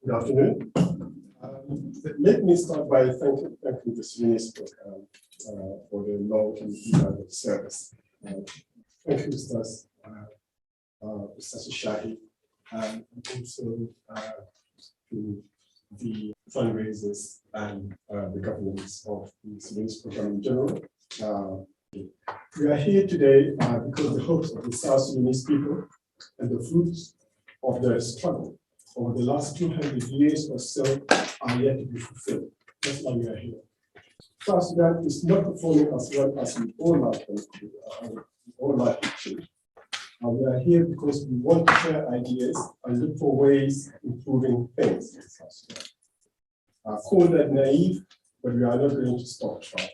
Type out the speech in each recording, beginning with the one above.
Good afternoon. Let me start by thanking the Sudanese Programme for the long and valuable service. Thank you, Mr. Al-Shahi, and also to the fundraisers and the governments of the Sudanese Programme in general. We are here today because the hopes of the South Sudanese people and the fruits of their struggle over the last 200 years or so are yet to be fulfilled. That's why we are here. South Sudan is not performing as well as we all like them to, all like it should. We are here because we want to share ideas and look for ways of improving things in South Sudan. I call that naive, but we are not going to stop trying.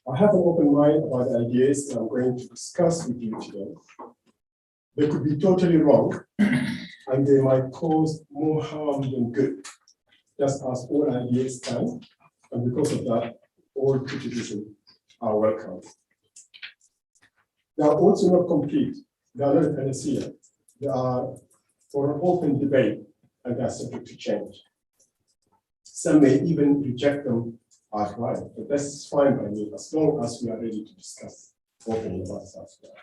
I have an open mind about the ideas that I'm going to discuss with you today. They could be totally wrong, and they might cause more harm than good, just as all ideas can, and because of that, all criticism are welcome. They are also not complete. They are not a panacea. They are for an open debate, and they are subject to change. Some may even reject them outright, but that's fine by me, as long as we are ready to discuss openly about South Sudan.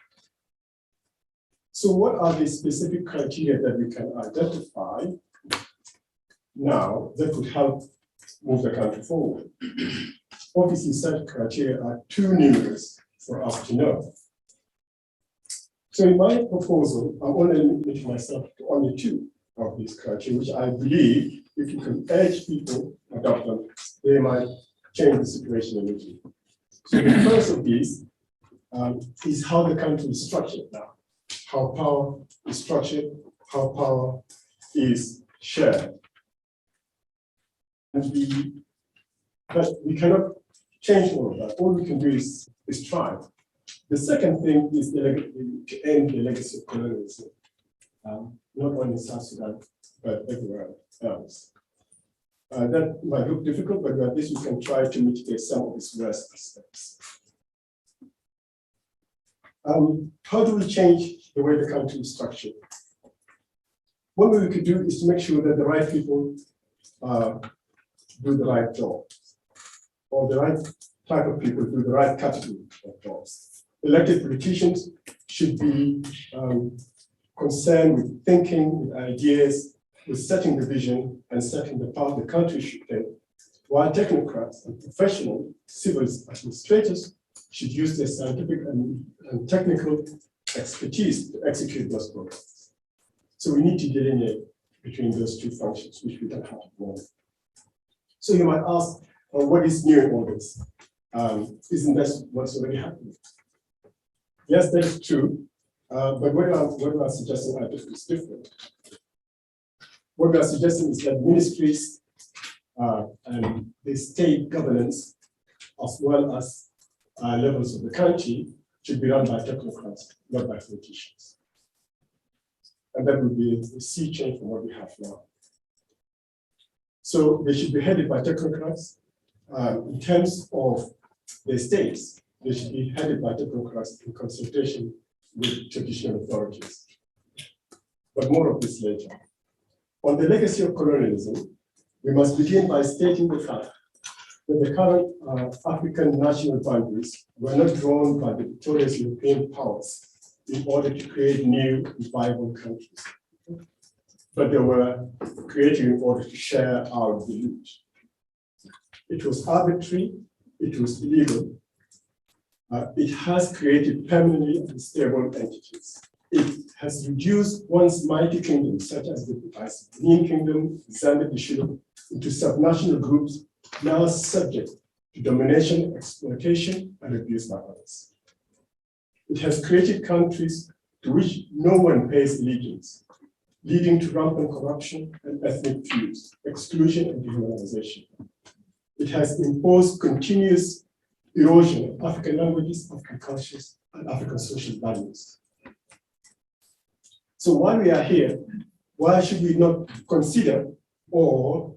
So what are the specific criteria that we can identify now that could help move the country forward? Obviously, such criteria are too numerous for us to know. So in my proposal, I'm only limiting myself to only two of these criteria, which I believe if you can urge people to adopt them, they might change the situation immediately. So the first of these is how the country is structured now. How power is structured, how power is shared. And but we cannot change all of that. All we can do is try. The second thing is to end the legacy of colonialism, not only in South Sudan, but everywhere else. That might look difficult, but at least we can try to mitigate some of its worst aspects. How do we change the way the country is structured? One way we could do is to make sure that the right people do the right job, or the right type of people do the right category of jobs. Elected politicians should be concerned with thinking, with ideas, with setting the vision and setting the path the country should take, while technocrats and professional civil administrators should use their scientific and technical expertise to execute those programs. So we need to delineate between those two functions, which we don't have at the moment. So you might ask, what is new in all this? Isn't that what's already happening? Yes, that is true, but what we are suggesting is different. What we are suggesting is that ministries and the state governance, as well as levels of the country, should be run by technocrats, not by politicians. And that would be a sea change from what we have now. So they should be headed by technocrats. In terms of the states, they should be headed by technocrats in consultation with traditional authorities. But more of this later. On the legacy of colonialism, we must begin by stating the fact that the current African national boundaries were not drawn by the victorious European powers in order to create new and viable countries, but they were created in order to share our the loot. It was arbitrary, it was illegal. It has created permanently unstable entities. It has reduced once mighty kingdoms, such as the Benin Kingdom, Zambia, Shilluk, into subnational groups now subject to domination, exploitation, and abuse by others. It has created countries to which no one pays allegiance, leading to rampant corruption and ethnic feuds, exclusion and dehumanization. It has imposed continuous erosion of African languages, African cultures, and African social values. So while we are here, why should we not consider or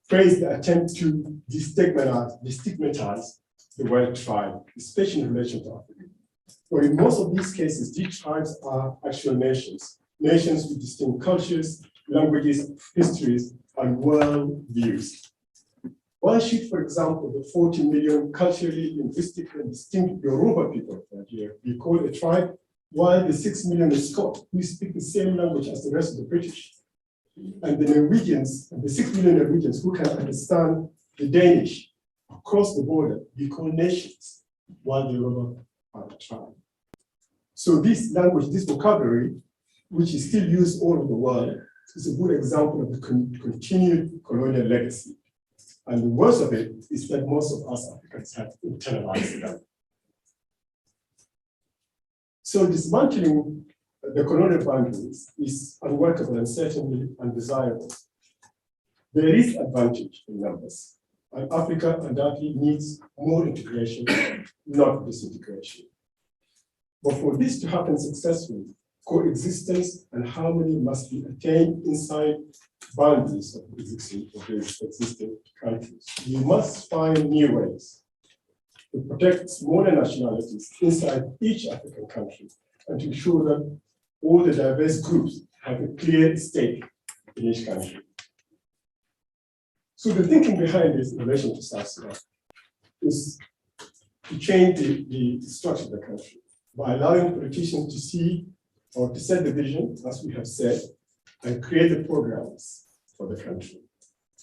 praise the attempt to destigmatize the word tribe, especially in relation to Africa? For in most of these cases, these tribes are actual nations, nations with distinct cultures, languages, histories, and world views. Why should, for example, the 40 million culturally, linguistically distinct Yoruba people of Nigeria be called a tribe, while the 6 million Scots who speak the same language as the rest of the British, and the Norwegians, and the 6 million Norwegians who can understand the Danish across the border, be called nations, while the Yoruba are a tribe. So this language, this vocabulary, which is still used all over the world, is a good example of the continued colonial legacy. And the worst of it is that most of us Africans have internalized them. So dismantling the colonial boundaries is unworkable and certainly undesirable. There is advantage in numbers, and Africa undoubtedly needs more integration, not disintegration. But for this to happen successfully, coexistence and harmony must be attained inside boundaries of existing countries. We must find new ways to protect smaller nationalities inside each African country and to ensure that all the diverse groups have a clear stake in each country. So the thinking behind this in relation to South Sudan is to change the structure of the country by allowing politicians to see or to set the vision, as we have said, and create the programs for the country.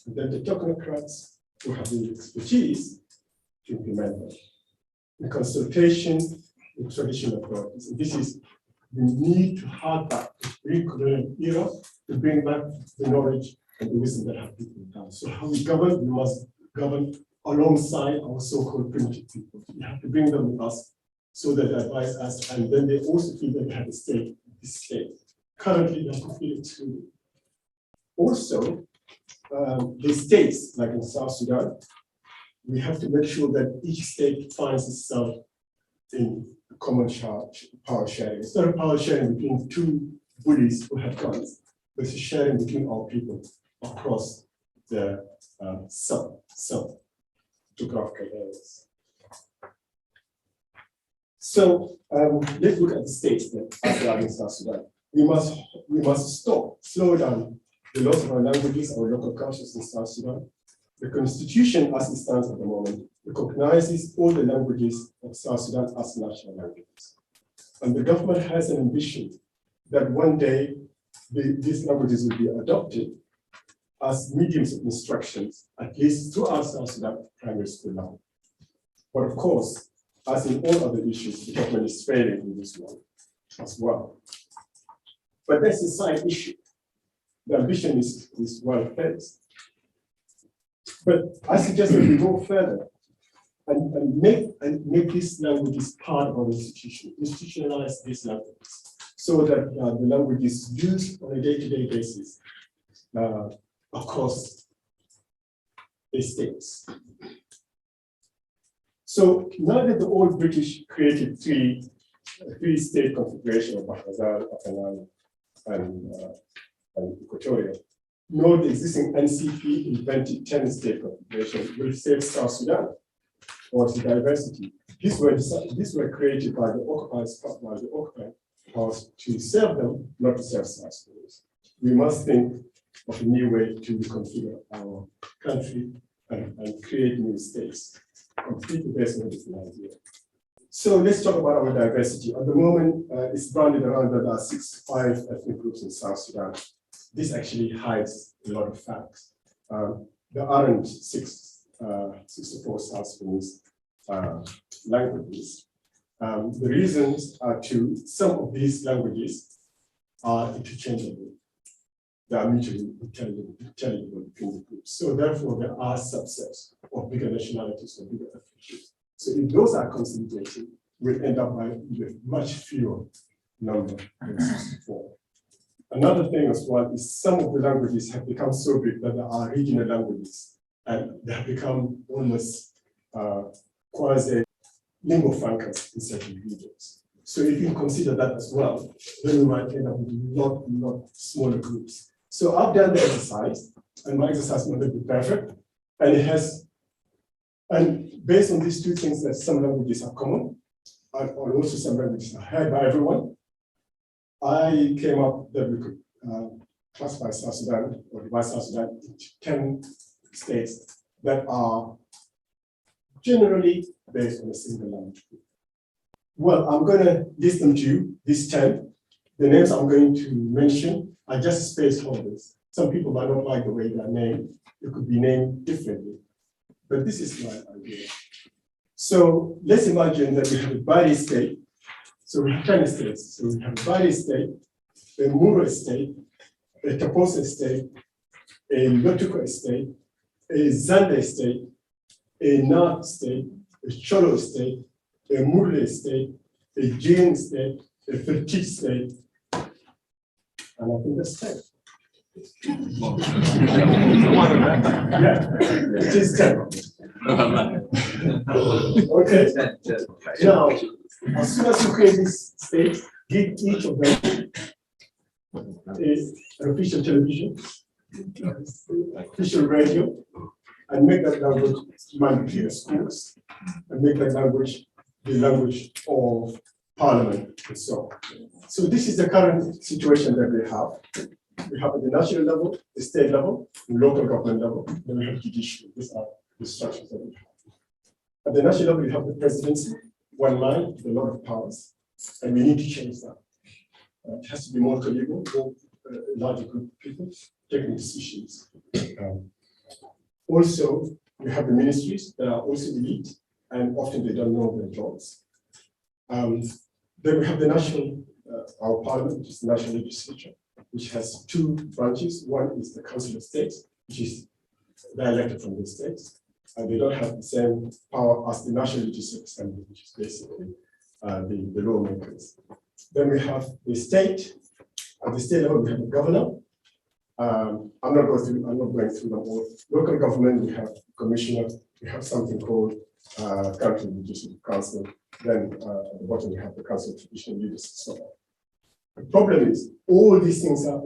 And then the technocrats who have the expertise to implement them. In consultation with traditional authorities. And this is the need to hark back to pre-colonial era to bring back the knowledge and the wisdom that have people done. So how we govern, we must govern alongside our so-called primitive people. We have to bring them with us so that they advise us, and then they also feel that they have a stake in this state. Currently, they have feel excluded. Also, the states, like in South Sudan, we have to make sure that each state finds itself in common power sharing. It's not a power sharing between two bullies who have guns, but it's a sharing between our people across the geographical areas. So let's look at the states that are in South Sudan. We must slow down the loss of our languages, our local cultures in South Sudan. The constitution, as it stands at the moment, recognizes all the languages of South Sudan as national languages. And the government has an ambition that one day these languages will be adopted as mediums of instruction, at least throughout South Sudan primary school now. But of course, as in all other issues, the government is failing in this one as well. But that's a side issue. The ambition is well placed. But I suggest that we go further and make these languages part of our institution, institutionalize these languages, so that the language is used on a day-to-day basis across the states. So now that the old British created three-state configuration of Bahazal, Afanan, and Equatorial, no, the existing NCP invented 10-state configuration will save South Sudan or the diversity. These were created by the occupied powers to serve them, not to serve South Sudanese. We must think of a new way to reconfigure our country and create new states, completely based on a different idea. So let's talk about our diversity. At the moment, it's bounded around that there are 5 ethnic groups in South Sudan. This actually hides a lot of facts. There aren't 64 South Sudanese languages. The reasons are some of these languages are interchangeable. They are mutually intelligible between the groups. So therefore, there are subsets of bigger nationalities or bigger ethnic groups. So if those are consolidated, we'll end up with much fewer number than 64. Another thing as well is some of the languages have become so big that there are regional languages, and they have become almost quasi lingua francas in certain regions. So if you consider that as well, then we might end up with a lot smaller groups. So I've done the exercise, and my exercise might not be perfect, and based on these two things, that some languages are common, and also some languages are heard by everyone, I came up that we could classify South Sudan or divide South Sudan into 10 states that are generally based on a single language. Well, I'm going to list them to you, these 10. The names I'm going to mention are just space holders. Some people might not like the way they are named. It could be named differently. But this is my idea. So let's imagine that we have a Bari state. So we have 10 states. So we have a Bari state, a Muro state, a Taposa state, a Lotuko state, a Zanda state, a Naat state, a Cholo state, a Murle state, a Jing state, a Fertit state, and I think that's 10. Yeah, it is 10. Okay. Now, as soon as you create this state, give each of them an official television, official radio, and make that language mandatory in schools, and make that language the language of parliament and so on. So this is the current situation that we have. We have at the national level, the state level, the local government level, then we have judiciary. These are the structures that we have. At the national level, we have the presidency, one man with a lot of powers, and we need to change that. It has to be more collegial, more larger group of people taking decisions. Also, we have the ministries that are also elite, and often they don't know their jobs. Then we have the national, our parliament, which is the national legislature, which has two branches. One is the Council of States, which is they're elected from the states, and they don't have the same power as the National Legislative Assembly, which is basically the lawmakers. Then we have the state. At the state level, we have the governor. I'm not going through them all. Local government, we have commissioner. We have something called country legislative council. Then at the bottom, we have the council of traditional leaders and so on. The problem is all these things are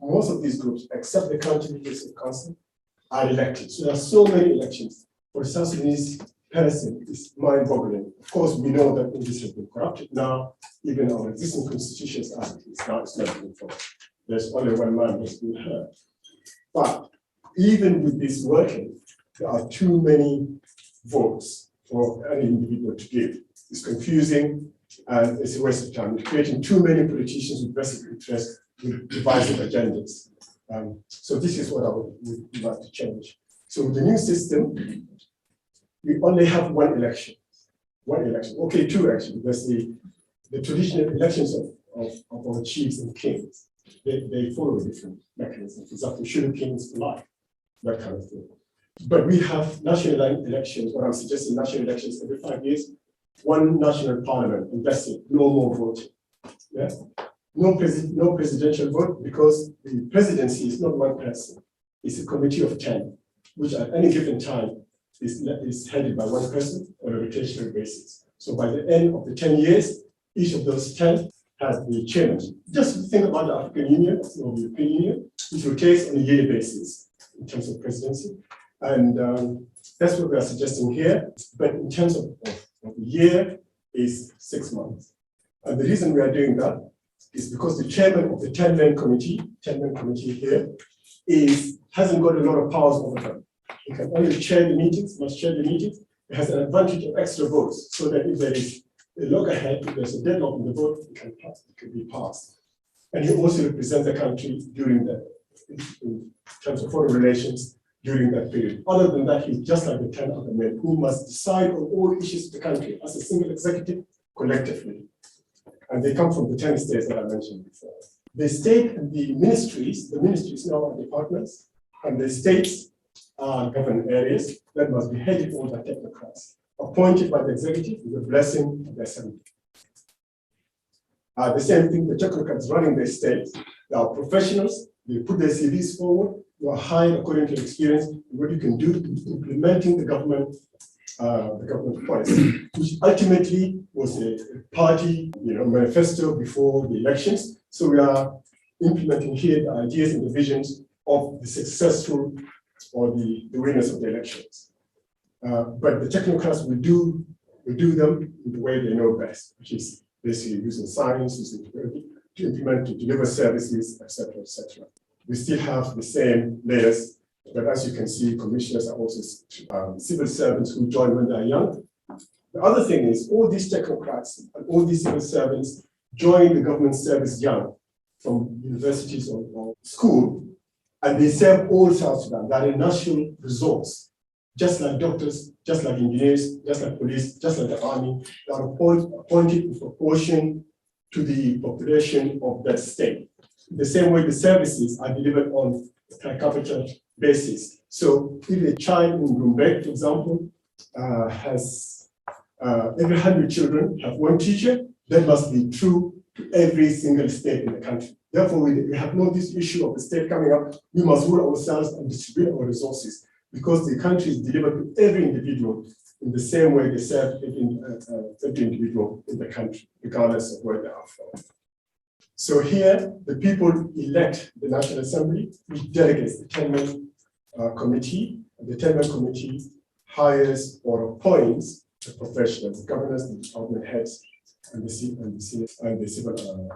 most of these groups, except the country legislative council, are elected. So there are so many elections. For South Sudanese person, it's mind-boggling. Of course, we know that this has been corrupted now. Even our existing constitutions are it's not being followed. There's only one man that's been heard. But even with this working, there are too many votes for any individual to give. It's confusing and it's a waste of time. It's creating too many politicians with vested interests with divisive agendas. So this is what I would like to change. So with the new system, we only have one election. One election. Okay, two actually. There's the traditional elections of our chiefs and kings. They follow a different mechanism. For example, shooting kings for life, that kind of thing. But we have national elections. What I'm suggesting, national elections every 5 years. One national parliament, and that's it. No more voting. Yeah? No presidential vote, because the presidency is not one person. It's a committee of 10, which at any given time is headed by one person on a rotational basis. So by the end of the 10 years, each of those 10 has the chairman. Just think about the African Union or the European Union, which rotates on a yearly basis in terms of presidency. And that's what we are suggesting here. But in terms of the year is 6 months. And the reason we are doing that is because the chairman of the 10-man committee here hasn't got a lot of powers over them. He can only chair the meetings, must chair the meetings. It has an advantage of extra votes, so that if there is a loggerhead, if there's a deadlock in the vote, it can be passed. And he also represents the country during in terms of foreign relations during that period. Other than that, he's just like the 10 other men who must decide on all issues of the country as a single executive collectively. And they come from the 10 states that I mentioned before. The state and the ministries now are departments, and the states are government areas that must be headed all by technocrats, appointed by the executive with the blessing of the assembly. The same thing, the technocrats running the states, they are professionals, they put their CVs forward, you are hired according to experience, and what you can do in implementing the government policy, which ultimately was a party manifesto before the elections. So we are implementing here the ideas and the visions of the successful or the winners of the elections. But the technocrats will do them in the way they know best, which is basically using science, using technology to implement, to deliver services, etc., etc. we still have the same layers, but as you can see, commissioners are also civil servants who join when they're young. The other thing is all these technocrats and all these civil servants join the government service young from universities or school, and they serve all South Sudan. They're a national resource, just like doctors, just like engineers, just like police, just like the army. They are appointed in proportion to the population of that state. The same way the services are delivered on a per capita basis. So if a child in Rumbek, for example, has every 100 children have one teacher, that must be true to every single state in the country. Therefore, we have no this issue of the state coming up. We must rule ourselves and distribute our resources because the country is delivered to every individual in the same way they serve every individual in the country, regardless of where they are from. So here, the people elect the National Assembly, which delegates the 10-man committee. The 10-man committee hires or appoints the professionals, the governors, the department heads, and the civil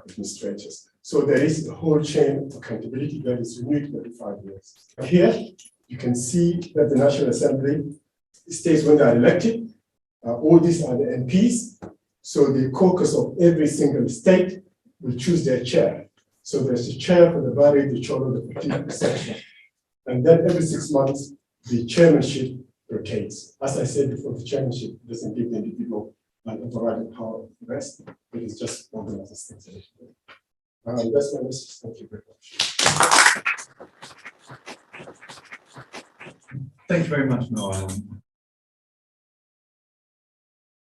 administrators. So there is a whole chain of accountability that is renewed every 5 years. Here, you can see that the National Assembly states when they are elected. All these are the MPs. So the caucus of every single state will choose their chair. So there's a chair for the body, the chair of the particular section. And then every 6 months, the chairmanship rotates. As I said before, the chairmanship doesn't give the individual an overriding power of the rest. It is just organizes things. That's my message. Thank you very much. Thank you very much, Mawan.